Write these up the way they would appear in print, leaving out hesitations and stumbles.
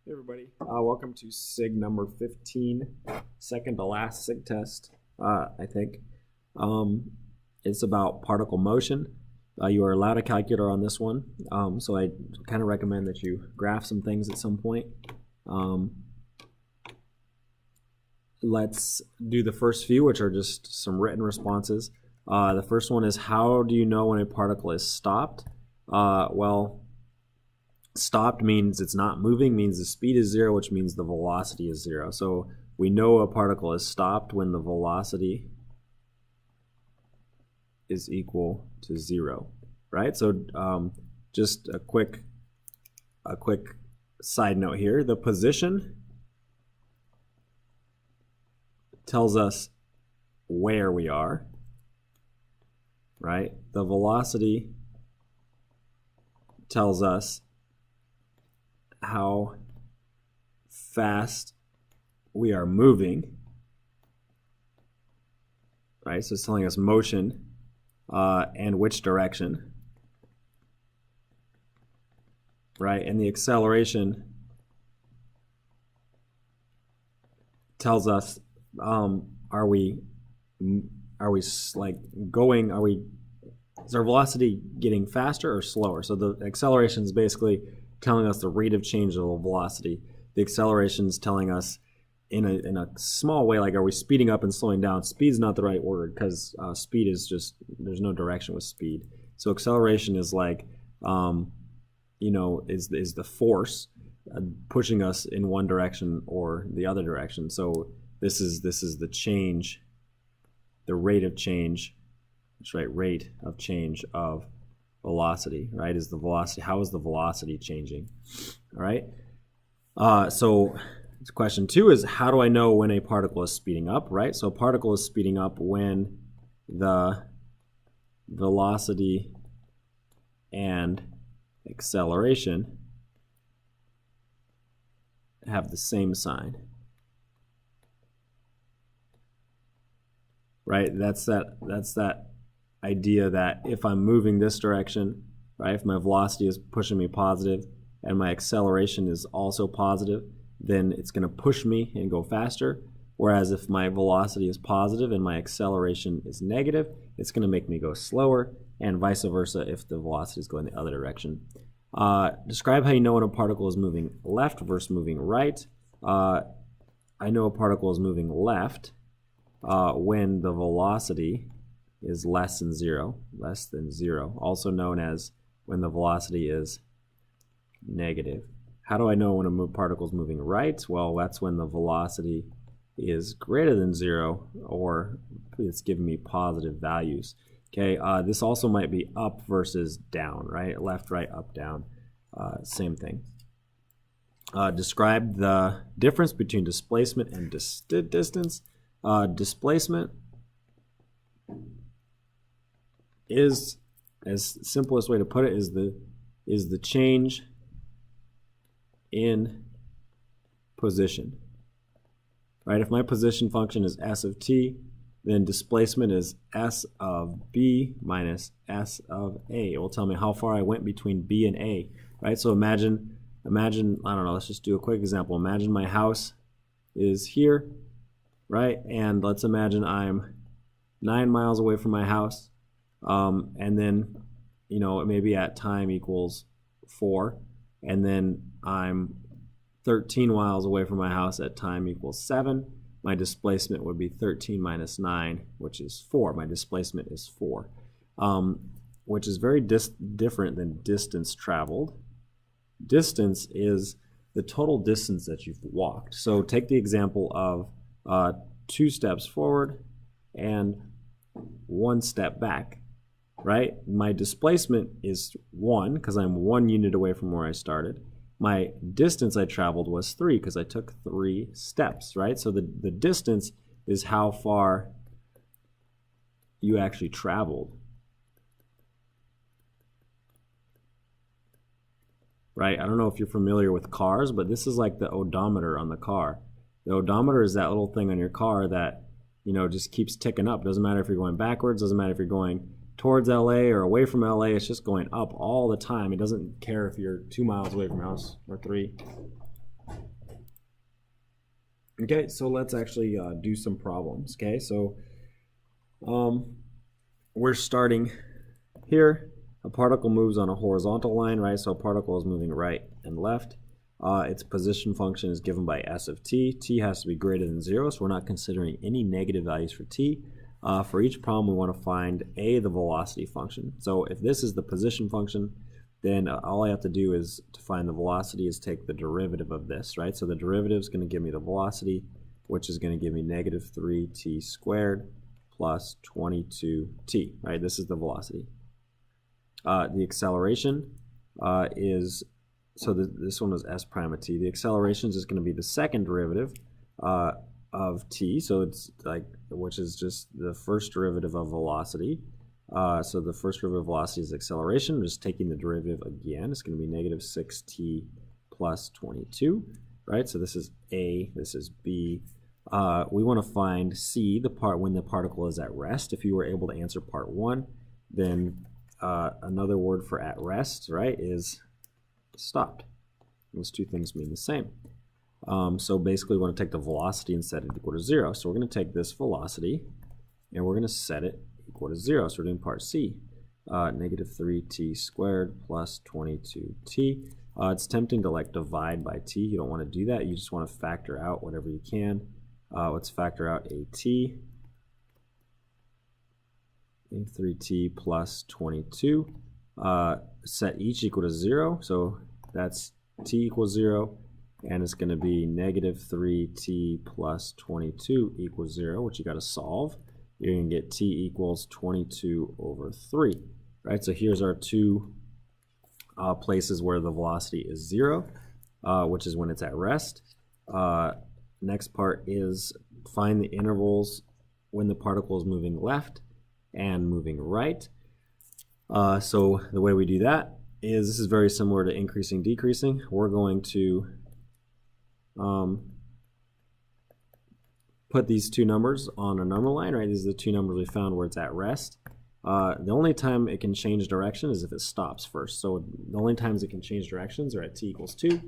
Hey everybody, welcome to SIG number 15, second to last SIG test, I think. It's about particle motion. You are allowed a calculator on this one, so I kind of recommend that you graph some things at some point. Let's do the first few, which are just some written responses. The first one is, how do you know when a particle is stopped? Well, stopped means it's not moving, means the speed is zero, which means the velocity is zero. So we know a particle is stopped when the velocity is equal to zero, right? So just a quick side note here. The position tells us where we are, right? The velocity tells us how fast we are moving, right? So it's telling us motion and which direction, right? And the acceleration tells us are we like going, is our velocity getting faster or slower? So the acceleration is basically telling us the rate of change of the velocity. The acceleration is telling us in a small way, like, are we speeding up and slowing down? Speed's not the right word, because speed is just, there's no direction with speed. So acceleration is like, is the force pushing us in one direction or the other direction. So this is the change, the rate of change. That's right, rate of change of velocity, right? Is the velocity, how is the velocity changing? All right. So question 2 is, how do I know when a particle is speeding up, right? So a particle is speeding up when the velocity and acceleration have the same sign, right? That's that idea that if I'm moving this direction, right, if my velocity is pushing me positive and my acceleration is also positive, then it's going to push me and go faster. Whereas if my velocity is positive and my acceleration is negative, it's going to make me go slower, and vice versa if the velocity is going the other direction. Describe how you know when a particle is moving left versus moving right. I know a particle is moving left when the velocity is less than zero, also known as when the velocity is negative. How do I know when a particle is moving right? Well, that's when the velocity is greater than zero, or it's giving me positive values. Okay, this also might be up versus down, right? Left, right, up, down, same thing. Describe the difference between displacement and distance. Displacement is, as simplest way to put it, is the change in position, right? If my position function is s of t, then displacement is s of b minus s of a. It will tell me how far I went between b and a, right? So imagine, I don't know, let's just do a quick example. Imagine my house is here, right? And let's imagine I'm 9 miles away from my house, and then, maybe at time equals 4, and then I'm 13 miles away from my house at time equals 7. My displacement would be 13 minus 9, which is 4. My displacement is 4, which is very different than distance traveled. Distance is the total distance that you've walked. So take the example of 2 steps forward and 1 step back, right? My displacement is 1 because I'm 1 unit away from where I started. My distance I traveled was 3 because I took 3 steps, right? So the distance is how far you actually traveled, right? I don't know if you're familiar with cars, but this is like the odometer on the car. The odometer is that little thing on your car that, just keeps ticking up. Doesn't matter if you're going backwards, doesn't matter if you're going towards LA or away from LA, it's just going up all the time. It doesn't care if you're 2 miles away from your house or 3. Okay, so let's actually do some problems. Okay, so we're starting here. A particle moves on a horizontal line, right? So a particle is moving right and left. Its position function is given by s of t. T has to be greater than 0, so we're not considering any negative values for t. For each problem, we want to find the velocity function. So if this is the position function, then all I have to do is to find the velocity is take the derivative of this, right? So the derivative is going to give me the velocity, which is going to give me negative 3t squared plus 22t, right? This is the velocity. The acceleration is, so this one was s prime of t. The acceleration is just going to be the second derivative of t, so it's like, which is just the first derivative of velocity. So the first derivative of velocity is acceleration. We're just taking the derivative again. It's going to be negative 6t plus 22, right? So this is A, this is B. We want to find C, the part when the particle is at rest. If you were able to answer part 1, then another word for at rest, right, is stopped. Those two things mean the same. So basically we want to take the velocity and set it equal to 0. So we're going to take this velocity and we're going to set it equal to 0. So we're doing part C. Negative 3t squared plus 22t. It's tempting to like divide by t. You don't want to do that. You just want to factor out whatever you can. Let's factor out a t. 3t plus 22. Set each equal to 0. So that's t equals 0. And it's going to be negative 3t plus 22 equals 0, which you got to solve. You're going to get t equals 22 over 3, right? So here's our two places where the velocity is 0, which is when it's at rest. Next part is find the intervals when the particle is moving left and moving right. So the way we do that is, this is very similar to increasing, decreasing. We're going to put these two numbers on a number line, right? These are the two numbers we found where it's at rest. The only time it can change direction is if it stops first. So the only times it can change directions are at t equals 2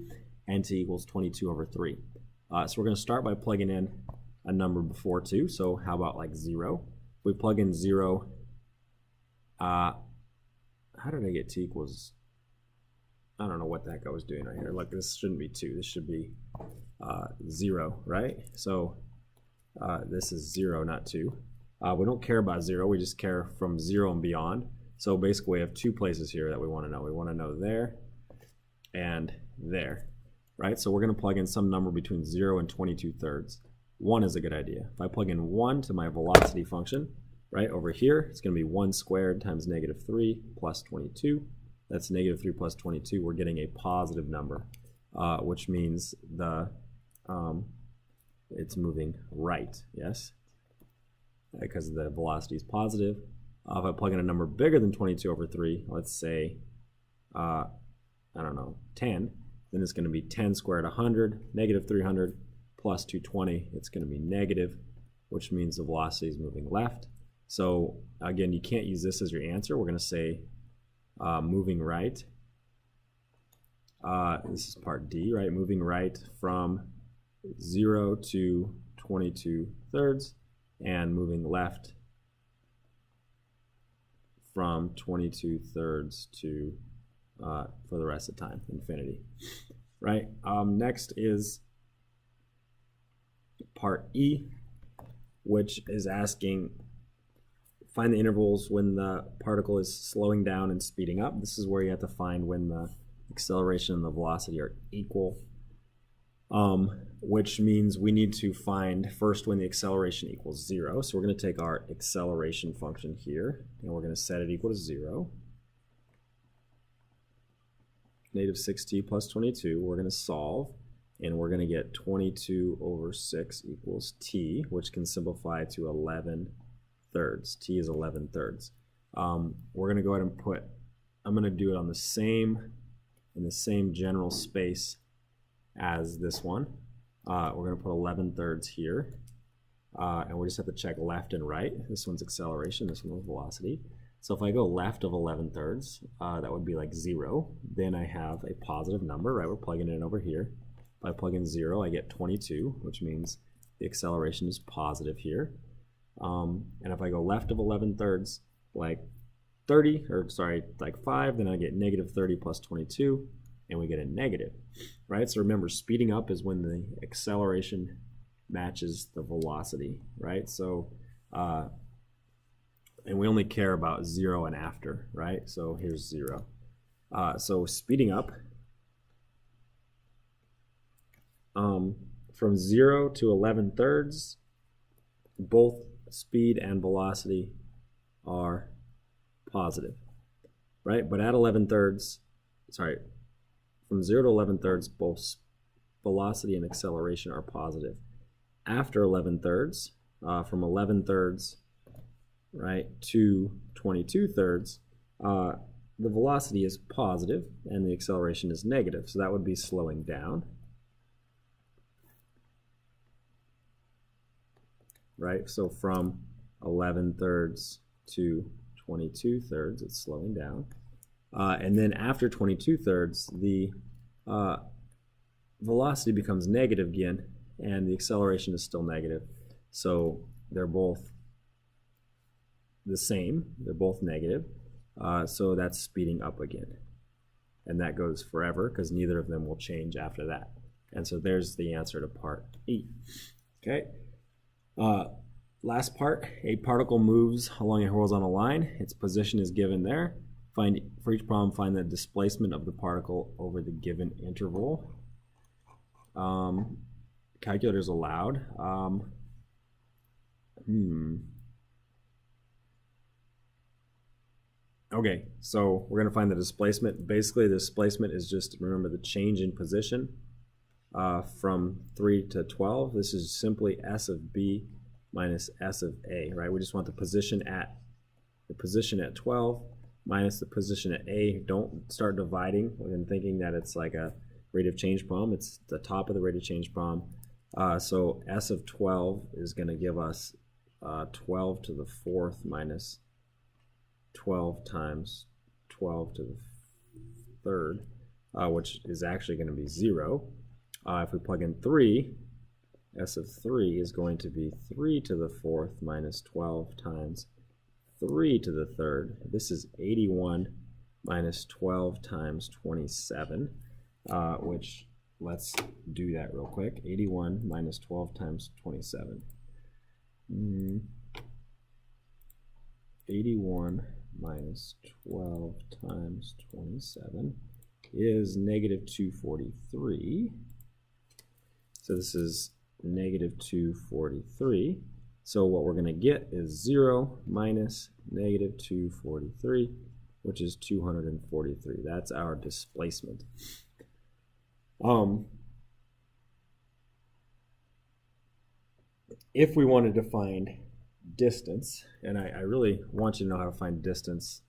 and t equals 22 over 3. So we're going to start by plugging in a number before 2. So how about like 0? If we plug in 0, how did I get t equals, I don't know what the heck I was doing right here. Look, this shouldn't be 2. This should be 0, right? So this is 0, not 2. We don't care about 0. We just care from 0 and beyond. So basically we have two places here that we want to know. We want to know there and there, right? So we're going to plug in some number between 0 and 22/3. 1 is a good idea. If I plug in 1 to my velocity function, right, over here, it's going to be 1 squared times negative 3 plus 22. That's negative 3 plus 22. We're getting a positive number, which means the it's moving right, yes, because the velocity is positive. If I plug in a number bigger than 22 over 3, let's say, I don't know, 10, then it's going to be 10 squared 100, negative 300, plus 220. It's going to be negative, which means the velocity is moving left. So again, you can't use this as your answer. We're going to say moving right. This is part D, right? Moving right from 0 to 22/3, and moving left from 22/3 to for the rest of time, infinity, right? Next is part E, which is asking find the intervals when the particle is slowing down and speeding up. This is where you have to find when the acceleration and the velocity are equal, which means we need to find first when the acceleration equals 0. So we're going to take our acceleration function here and we're going to set it equal to 0. Negative 6t plus 22, we're going to solve, and we're going to get 22 over 6 equals t, which can simplify to 11/3. T is 11/3. We're going to go ahead and put, I'm going to do it on the same, in the same general space as this one. We're going to put 11/3 here, and we just have to check left and right. This one's acceleration, this one's velocity. So if I go left of 11/3, that would be like 0. Then I have a positive number, right? We're plugging it in over here. If I plug in 0, I get 22, which means the acceleration is positive here. And if I go left of 11/3, like 30, or sorry, like 5, then I get negative 30 plus 22, and we get a negative, right? So remember, speeding up is when the acceleration matches the velocity, right? So, and we only care about 0 and after, right? So here's 0. So speeding up from 0 to 11/3, both speed and velocity are positive, right? But at 11/3, sorry, from 0 to 11/3, both velocity and acceleration are positive. After 11/3, from 11/3, right, to 22/3, the velocity is positive and the acceleration is negative. So that would be slowing down, right? So from 11/3 to 22/3, it's slowing down. And then after 22/3, the velocity becomes negative again, and the acceleration is still negative. So they're both the same. They're both negative. So that's speeding up again. And that goes forever because neither of them will change after that. And so there's the answer to part E. Okay. Last part, a particle moves along a horizontal line. Its position is given there. For each problem, find the displacement of the particle over the given interval. Calculators allowed. Okay, so we're going to find the displacement. Basically, the displacement is just, remember, the change in position from 3 to 12. This is simply S of B minus S of A, right? We just want the position at 12 minus the position at A. Don't start dividing and thinking that it's like a rate of change problem. It's the top of the rate of change problem. So S of 12 is going to give us 12 to the 4th minus 12 times 12 to the 3rd, which is actually going to be 0. If we plug in 3, S of 3 is going to be 3 to the 4th minus 12 times 3 to the 3rd. This is 81 minus 12 times 27, which, let's do that real quick. 81 minus 12 times 27. 81 minus 12 times 27 is negative 243. So this is negative 243. So what we're going to get is 0 minus negative 243, which is 243. That's our displacement. If we wanted to find distance, and I really want you to know how to find distance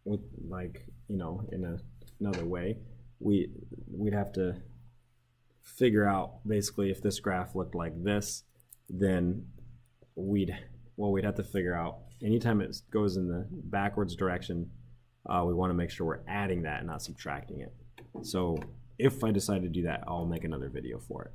with, like, you know, in another way, we'd have to figure out, basically, if this graph looked like this, then we'd have to figure out, anytime it goes in the backwards direction, we want to make sure we're adding that and not subtracting it. So if I decide to do that, I'll make another video for it.